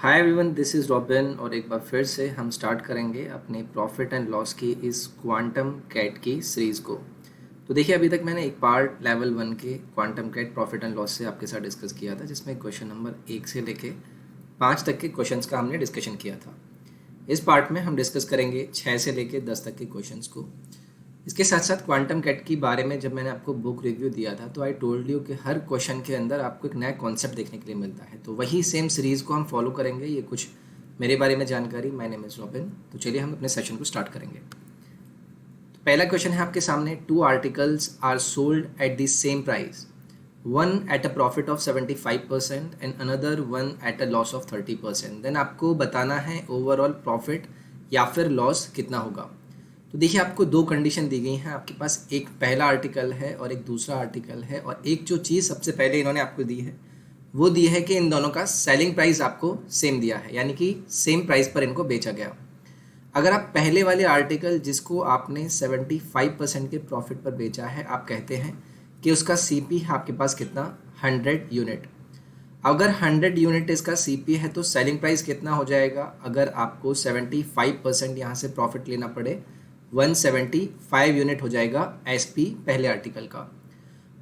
Hi everyone, this is robin और एक बार फिर से हम स्टार्ट करेंगे अपने प्रॉफिट एंड लॉस की इस क्वांटम कैट की सीरीज़ को। तो देखिए, अभी तक मैंने एक पार्ट लेवल 1 के quantum CAT profit and loss से आपके साथ डिस्कस किया था, जिसमें क्वेश्चन नंबर 1 से लेके 5 तक के क्वेश्चंस का हमने डिस्कशन किया था। इस पार्ट में हम डिस्कस करेंगे 6 से लेके 10 तक के क्वेश्चंस को। इसके साथ साथ क्वांटम कैट के बारे में जब मैंने आपको बुक रिव्यू दिया था तो आई टोल्ड यू कि हर क्वेश्चन के अंदर आपको एक नया कॉन्सेप्ट देखने के लिए मिलता है। तो वही सेम सीरीज़ को हम फॉलो करेंगे। ये कुछ मेरे बारे में जानकारी। My name is robin. तो चलिए हम अपने सेशन को स्टार्ट करेंगे। तो पहला क्वेश्चन है आपके सामने, 2 articles are sold at the same price, one at a profit of 75% and another one at a loss of 30%। Then आपको बताना है ओवरऑल प्रॉफिट या फिर लॉस कितना होगा। तो देखिए, आपको 2 कंडीशन दी गई हैं। आपके पास एक पहला आर्टिकल है और एक दूसरा आर्टिकल है, और एक जो चीज़ सबसे पहले इन्होंने आपको दी है वो दी है कि इन दोनों का सेलिंग प्राइस आपको सेम दिया है, यानी कि सेम प्राइस पर इनको बेचा गया। अगर आप पहले वाले आर्टिकल जिसको आपने 75% के प्रॉफिट पर बेचा है, आप कहते हैं कि उसका सीपी है आपके पास कितना, 100 यूनिट। अगर 100 यूनिट इसका सीपी है तो सेलिंग प्राइस कितना हो जाएगा। अगर आपको 75% यहाँ से प्रॉफिट लेना पड़े, 175 यूनिट हो जाएगा एसपी पहले आर्टिकल का।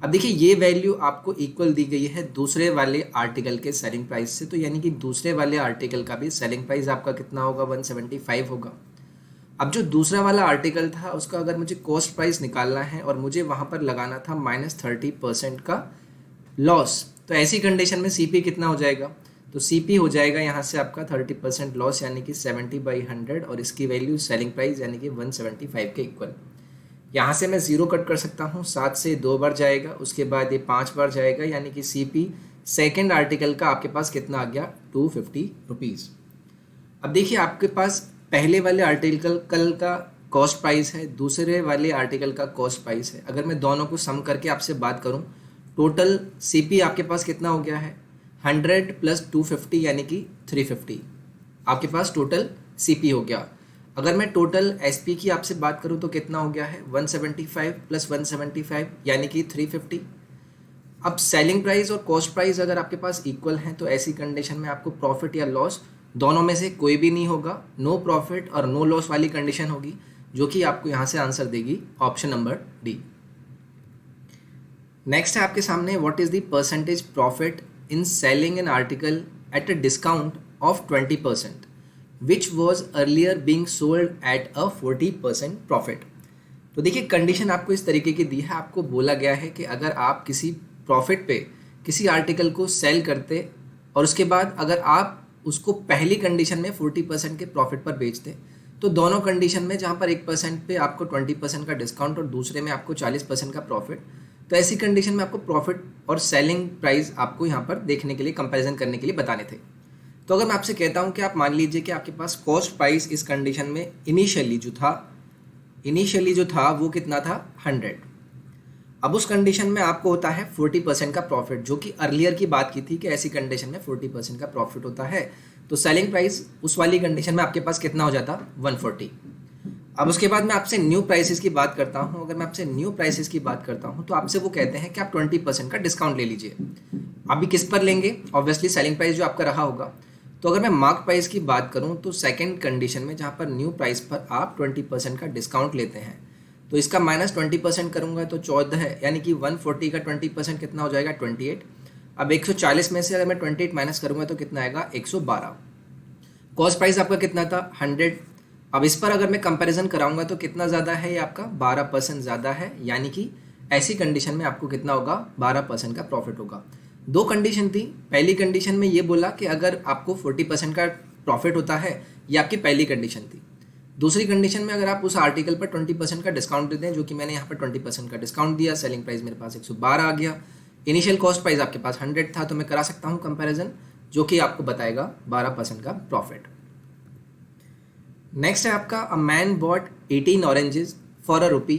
अब देखिए, ये वैल्यू आपको इक्वल दी गई है दूसरे वाले आर्टिकल के सेलिंग प्राइस से, तो यानी कि दूसरे वाले आर्टिकल का भी सेलिंग प्राइस आपका कितना होगा, 175 होगा। अब जो दूसरा वाला आर्टिकल था उसका अगर मुझे कॉस्ट प्राइस निकालना है और मुझे वहाँ पर लगाना था -30% का लॉस, तो ऐसी कंडीशन में सीपी कितना हो जाएगा। तो सीपी हो जाएगा यहाँ से आपका 30% लॉस, यानी कि 70/100, और इसकी वैल्यू सेलिंग प्राइस यानी कि 175 के इक्वल। यहाँ से मैं 0 कट कर सकता हूँ, 7 से 2 बार जाएगा, उसके बाद ये 5 बार जाएगा, यानी कि सीपी सेकेंड आर्टिकल का आपके पास कितना आ गया, 250 रुपीज़। अब देखिए, आपके पास पहले वाले आर्टिकल का कॉस्ट प्राइस है, दूसरे वाले आर्टिकल का कॉस्ट प्राइस है। अगर मैं दोनों को सम करके आपसे बात करूँ, टोटल सीपी आपके पास कितना हो गया है, 100 + 250 यानी कि 350 आपके पास टोटल सीपी हो गया। अगर मैं टोटल एसपी की आपसे बात करूं तो कितना हो गया है, 175 + 175 यानी कि 350। अब सेलिंग प्राइस और कॉस्ट प्राइस अगर आपके पास इक्वल हैं तो ऐसी कंडीशन में आपको प्रॉफिट या लॉस दोनों में से कोई भी नहीं होगा। नो प्रॉफिट और नो लॉस वाली कंडीशन होगी, जो कि आपको यहाँ से आंसर देगी ऑप्शन नंबर डी। नेक्स्ट है आपके सामने, what is the percentage profit in selling an article at a discount of 20%, which was earlier being sold at a 40% profit। तो देखिए, कंडीशन आपको इस तरीके की दी है। आपको बोला गया है कि अगर आप किसी प्रॉफिट पे किसी आर्टिकल को सेल करते और उसके बाद अगर आप उसको पहली कंडीशन में 40% के प्रॉफिट पर बेचते, तो दोनों कंडीशन में जहाँ पर 1% पे आपको 20% का डिस्काउंट और दूसरे में आपको 40% का प्रॉफिट, तो ऐसी कंडीशन में आपको प्रॉफिट और सेलिंग प्राइस आपको यहाँ पर देखने के लिए, कंपैरिजन करने के लिए बताने थे। तो अगर मैं आपसे कहता हूँ कि आप मान लीजिए कि आपके पास कॉस्ट प्राइस इस कंडीशन में इनिशियली जो था वो कितना था, 100। अब उस कंडीशन में आपको होता है 40% का प्रॉफिट, जो कि अर्लियर की बात की थी कि ऐसी कंडीशन में 40% का प्रॉफिट होता है। तो सेलिंग प्राइस उस वाली कंडीशन में आपके पास कितना हो जाता, 140। अब उसके बाद मैं आपसे न्यू प्राइसेस की बात करता हूँ। अगर मैं आपसे न्यू प्राइसेस की बात करता हूँ तो आपसे वो कहते हैं कि आप 20% का डिस्काउंट ले लीजिए। अभी किस पर लेंगे, ऑब्वियसली सेलिंग प्राइस जो आपका रहा होगा। तो अगर मैं मार्क प्राइस की बात करूँ तो सेकंड कंडीशन में जहाँ पर न्यू प्राइस पर आप 20% का डिस्काउंट लेते हैं, तो इसका -20% करूँगा तो 14 है, यानी कि 140 का 20% कितना हो जाएगा, 28। अब 140 में से अगर मैं 28 माइनस करूँगा तो कितना आएगा, 112। कॉस्ट प्राइस आपका कितना था, 100। अब इस पर अगर मैं कंपैरिजन कराऊंगा तो कितना ज़्यादा है, ये आपका 12% ज़्यादा है, यानी कि ऐसी कंडीशन में आपको कितना होगा, 12% का प्रॉफिट होगा। 2 कंडीशन थी। पहली कंडीशन में ये बोला कि अगर आपको 40% का प्रॉफिट होता है, ये आपकी पहली कंडीशन थी। दूसरी कंडीशन में अगर आप उस आर्टिकल पर 20% का डिस्काउंट देते हैं, जो कि मैंने यहाँ पर 20% का डिस्काउंट दिया, सेलिंग प्राइस मेरे पास 112 आ गया। इनिशियल कॉस्ट प्राइस आपके पास 100 था, तो मैं करा सकता हूँ कंपेरिजन, जो कि आपको बताएगा 12% का प्रॉफिट। नेक्स्ट है आपका, a man bot 18 oranges for ₹1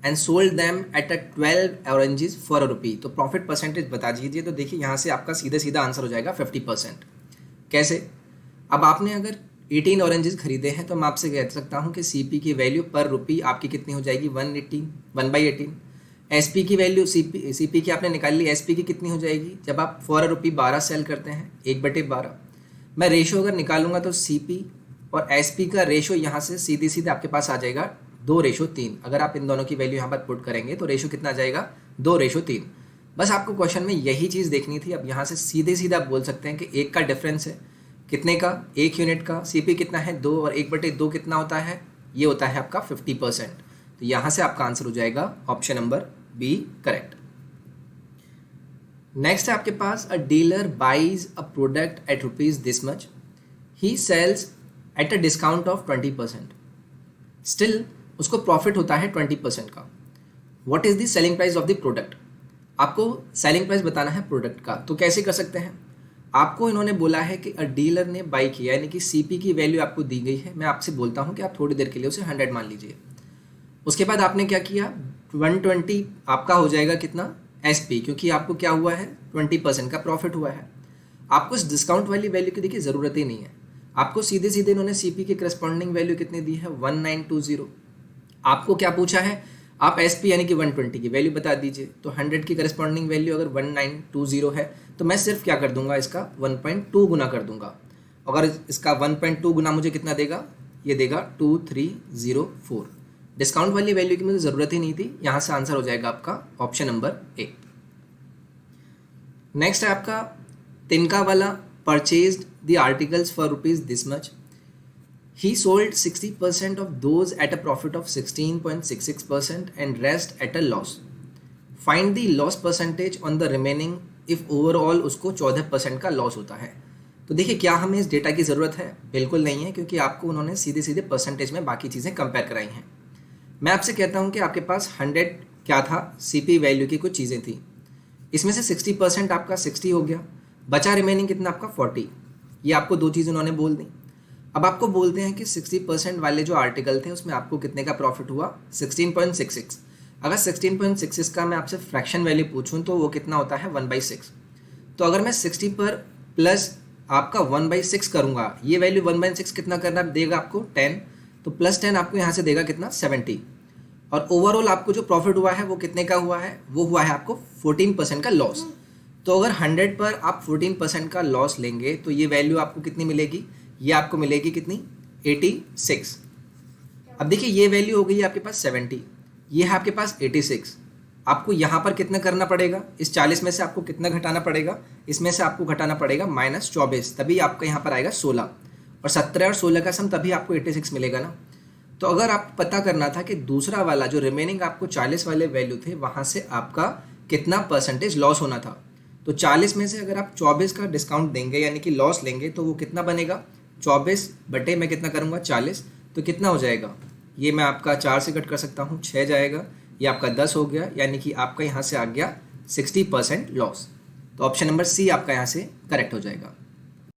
and sold them at a 12 oranges for ₹1। तो प्रॉफिट परसेंटेज बता दीजिए। तो देखिए, यहाँ से आपका सीधा सीधा आंसर हो जाएगा 50%। कैसे, अब आपने अगर 18 ऑरेंजेस खरीदे हैं तो मैं आपसे कह सकता हूँ कि सीपी की वैल्यू पर ₹1 आपकी कितनी हो जाएगी, 1/18। एसपी की वैल्यू, सीपी की आपने निकाल ली, एसपी की कितनी हो जाएगी, जब आप फॉर ₹12 सेल करते हैं, 1/12। मैं रेशो अगर निकालूंगा तो CP और SP का रेशो यहाँ से सीधे सीधे आपके पास आ जाएगा 2:3। अगर आप इन दोनों की वैल्यू यहाँ पर पुट करेंगे तो रेशो कितना आ जाएगा 2:3। बस आपको क्वेश्चन में यही चीज़ देखनी थी। अब यहाँ से सीधे सीधे आप बोल सकते हैं कि एक का डिफरेंस है कितने का, 1 यूनिट का। CP कितना है 2 और 1/2 कितना होता है, ये होता है आपका 50%। तो यहाँ से आपका आंसर हो जाएगा option number B correct. Next है आपके पास a dealer buys a product at rupees this much, he sells at a discount of 20%, still उसको प्रॉफिट होता है 20% का। What is the selling price of the product. आपको सेलिंग प्राइस बताना है प्रोडक्ट का, तो कैसे कर सकते हैं। आपको इन्होंने बोला है कि अ डीलर ने बाई किया, यानी कि CP की वैल्यू आपको दी गई है। मैं आपसे बोलता हूँ कि आप थोड़ी देर के लिए उसे 100 मान लीजिए। उसके बाद आपने क्या किया, 120 आपका हो जाएगा कितना SP, क्योंकि आपको क्या हुआ है 20% का प्रॉफिट हुआ है। आपको इस डिस्काउंट वाली वैल्यू की देखिए ज़रूरत ही नहीं है। आपको सीधे सीधे इन्होंने CP की करस्पॉन्डिंग वैल्यू कितनी दी है 1920। आपको क्या पूछा है, आप SP यानी कि 120 की वैल्यू बता दीजिए। तो 100 की करस्पॉन्डिंग वैल्यू अगर 1920 है तो मैं सिर्फ क्या कर दूंगा, इसका 1.2 गुना कर दूंगा। अगर इसका 1.2 गुना मुझे कितना देगा, ये देगा 2304। डिस्काउंट वाली वैल्यू की मुझे ज़रूरत ही नहीं थी। यहाँ से आंसर हो जाएगा आपका ऑप्शन नंबर ए। नेक्स्ट है आपका तिनका वाला, purchased the articles for rupees this much, he sold 60% of those at a profit of 16.66% and rest at a loss. Find the loss percentage on the remaining if overall उसको 14% का loss होता है। तो देखिए क्या हमें इस डेटा की ज़रूरत है, बिल्कुल नहीं है, क्योंकि आपको उन्होंने सीधे सीधे परसेंटेज में बाकी चीज़ें कंपेयर कराई हैं। मैं आपसे कहता हूँ कि आपके पास 100 क्या था, CP वैल्यू की कुछ चीज़ें थी, इसमें से 60% आपका 60 हो गया, बचा रिमेनिंग कितना आपका 40। ये आपको दो चीज़ उन्होंने बोल दी। अब आपको बोलते हैं कि 60% वाले जो आर्टिकल थे उसमें आपको कितने का प्रॉफिट हुआ 16.66। अगर 16.66 का मैं आपसे फ्रैक्शन वैल्यू पूछूं तो वो कितना होता है 1/6। तो अगर मैं 60 पर प्लस आपका 1/6 करूंगा, ये वैल्यू 1/6 कितना करना देगा आपको 10, तो प्लस 10 आपको यहाँ से देगा कितना 70। और ओवरऑल आपको जो प्रॉफिट हुआ है वो कितने का हुआ है, वो हुआ है आपको 14% का लॉस। तो अगर 100 पर आप 14% का लॉस लेंगे तो ये वैल्यू आपको कितनी मिलेगी, ये आपको मिलेगी कितनी 86। अब देखिए ये वैल्यू हो गई है आपके पास 70, ये है आपके पास 86। आपको यहाँ पर कितना करना पड़ेगा, इस 40 में से आपको कितना घटाना पड़ेगा, इसमें से आपको घटाना पड़ेगा -24, तभी आपका यहाँ पर आएगा 16, और 17 और 16 का सम तभी आपको 86 मिलेगा ना। तो अगर आप पता करना था कि दूसरा वाला जो रिमेनिंग आपको 40 वाले वैल्यू थे वहाँ से आपका कितना परसेंटेज लॉस होना था, तो 40 में से अगर आप 24 का डिस्काउंट देंगे यानी कि लॉस लेंगे तो वो कितना बनेगा 24 बटे मैं कितना करूँगा 40, तो कितना हो जाएगा, ये मैं आपका 4 से कट कर सकता हूँ, 6 जाएगा, ये आपका 10 हो गया, यानी कि आपका यहाँ से आ गया 60% लॉस। तो ऑप्शन नंबर सी आपका यहाँ से करेक्ट हो जाएगा।